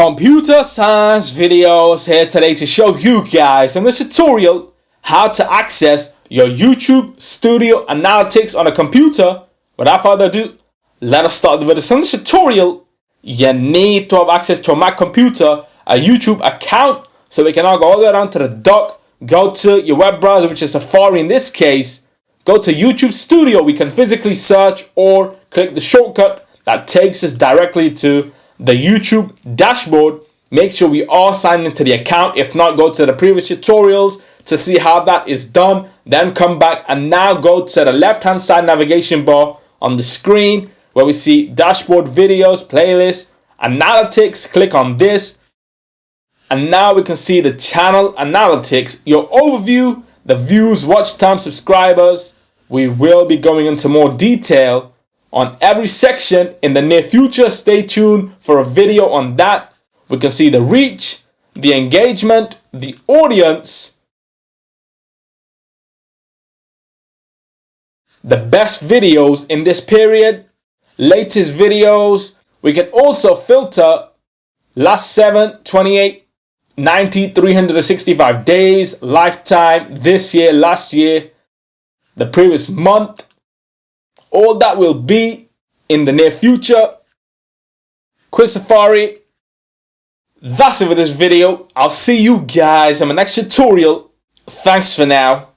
Computer science videos here today to show you guys in this tutorial how to access your YouTube Studio Analytics on a computer. Without further ado, let us start the video. So in this tutorial, you need to have access to a Mac computer, a YouTube account, so we can now go all the way down to the dock, go to your web browser, which is Safari in this case, go to YouTube Studio. We can physically search or click the shortcut that takes us directly to the YouTube dashboard. Make sure we are signed into the account. If not, go to the previous tutorials to see how that is done. Then come back and now go to the left hand side navigation bar on the screen where we see dashboard, videos, playlists, analytics. Click on this and now we can see the channel analytics, your overview, the views, watch time, subscribers. We will be going into more detail on every section in the near future. Stay tuned for a video on that. We can see the reach, the engagement, the audience, the best videos in this period, latest videos. We can also filter last 7, 28, 90, 365 days, lifetime, this year, last year, the previous month. All that will be in the near future. Quiz Safari. That's it for this video. I'll see you guys in my next tutorial. Thanks for now.